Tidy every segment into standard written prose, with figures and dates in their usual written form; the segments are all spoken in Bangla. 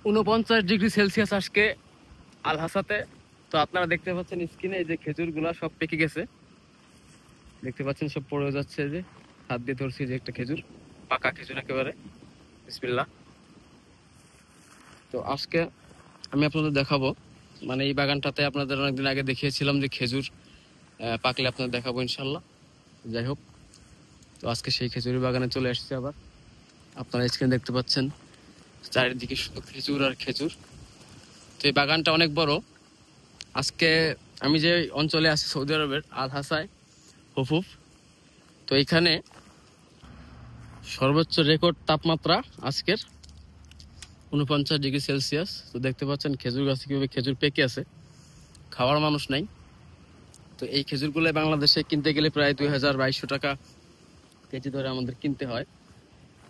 49°C আজকে আলহাসাতে। তো আপনারা দেখতে পাচ্ছেন স্ক্রিনে এই যে খেজুরগুলা সব পেকে গেছে, দেখতে পাচ্ছেন সব পড়ে যাচ্ছে। যে হাত দিয়ে ধরছি যে একটা খেজুর, পাকা খেজুর একেবারে, বিসমিল্লাহ। তো আজকে আমি আপনাদের দেখাবো, মানে এই বাগানটাতে আপনাদের অনেকদিন আগে দেখিয়েছিলাম যে খেজুর পাকলে আপনাদের দেখাবো ইনশাল্লাহ। যাই হোক, তো আজকে সেই খেজুরের বাগানে চলে আসছে আবার। আপনারা স্ক্রিনে দেখতে পাচ্ছেন চারিদিকে শুধু খেজুর আর খেজুর। তো এই বাগানটা অনেক বড়। আজকে আমি যে অঞ্চলে আছি সৌদি আরবের আলহাসায় হুফুফ, তো এখানে সর্বোচ্চ রেকর্ড তাপমাত্রা আজকের 49°C। তো দেখতে পাচ্ছেন খেজুর গাছে কিভাবে খেজুর পেকে আছে, খাওয়ার মানুষ নাই। তো এই খেজুরগুলো বাংলাদেশে কিনতে গেলে প্রায় 2200 টাকা কেজি ধরে আমাদের কিনতে হয়।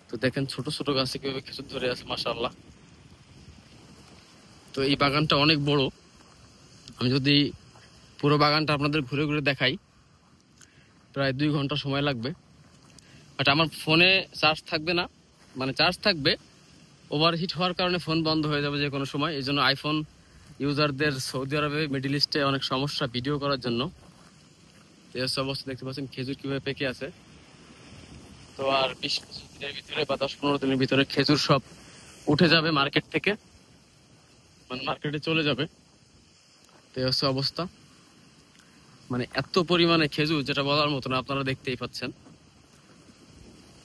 তো দেখেন ছোট ছোট গাছে কিভাবে খেজুর ধরে আছে, মাশাআল্লাহ। তো এই বাগানটা অনেক বড়। আমি যদি পুরো বাগানটা আপনাদের ঘুরে ঘুরে দেখাই প্রায় 2 ঘন্টা সময় লাগবে। বাট আমার ফোনে চার্জ থাকবে না, মানে চার্জ থাকবে, ওভারহিট হওয়ার কারণে ফোন বন্ধ হয়ে যাবে যে কোনো সময়। এই জন্য আইফোন ইউজারদের সৌদি আরবে মিডল ইস্টে অনেক সমস্যা ভিডিও করার জন্য। এই অবস্থা দেখতে পাচ্ছেন খেজুর কিভাবে পেকে আছে। তো আর 20 দিনের ভিতরে বা 10-15 দিনের ভিতরে খেজুর সব উঠে যাবে মার্কেট থেকে, মানে মার্কেটে চলে যাবে। তো এই হচ্ছে অবস্থা, মানে এত পরিমাণে খেজুর যেটা বলার মতো না, আপনারা দেখতেই পাচ্ছেন।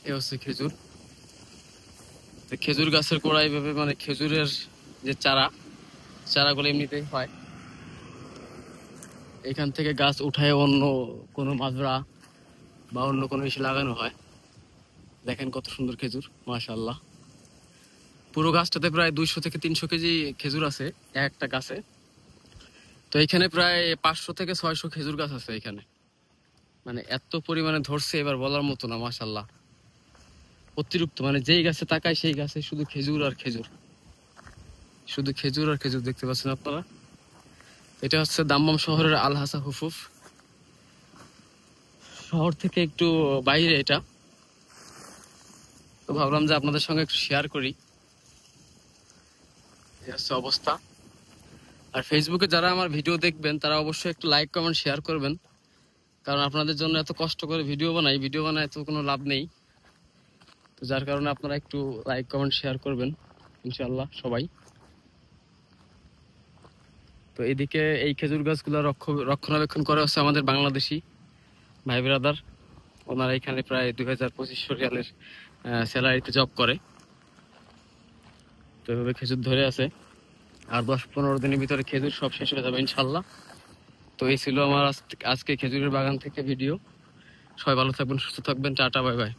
এই হচ্ছে খেজুর। তো খেজুর গাছের গোড়ায় ভাবে মানে খেজুরের যে চারাগুলো এমনিতেই হয়, এখান থেকে গাছ উঠায় অন্য কোনো মাজরা বা অন্য কোনো কিছু লাগানো হয়। দেখেন কত সুন্দর খেজুর, মাশাআল্লাহ। পুরো গাছটাতে প্রায় 200 থেকে 300 কেজি খেজুর আছে একটা গাছে। তো এখানে প্রায় 500 থেকে 600 খেজুর গাছ আছে এখানে, মানে এত পরিমাণে ধরছে এবার বলার মতো না, মাশাআল্লাহ। অতিরিক্ত, মানে যেই গাছে তাকায় সেই গাছে শুধু খেজুর আর খেজুর, শুধু খেজুর আর খেজুর দেখতে পাচ্ছেন আপনারা। এটা হচ্ছে দাম্মাম শহরের আলহাসা হুফুফ, শহর থেকে একটু বাইরে এটা। তো ভাবলাম যে আপনাদের সঙ্গে একটু শেয়ার করি, এই হচ্ছে অবস্থা। আর ফেসবুকে যারা আমার ভিডিও দেখবেন তারা অবশ্যই একটু লাইক কমেন্ট শেয়ার করবেন, কারণ আপনাদের জন্য এত কষ্ট করে ভিডিও বানায় তো কোনো লাভ নেই। তো যার কারণে আপনারা একটু লাইক কমেন্ট শেয়ার করবেন ইনশাআল্লাহ সবাই। তো এইদিকে এই খেজুর গাছগুলো রক্ষণাবেক্ষণ করে হচ্ছে আমাদের বাংলাদেশি ভাই ব্রাদার। ওনারা এখানে প্রায় 2500 রিয়ালের স্যালারিতে জব করে। তো এভাবে খেজুর ধরে আছে, আর 10-15 দিনের ভিতরে খেজুর সব শেষ হয়ে যাবে ইনশাল্লাহ। তো এই ছিল আমার আজকে খেজুরের বাগান থেকে ভিডিও। সবাই ভালো থাকবেন, সুস্থ থাকবেন, টাটা, বাই বাই।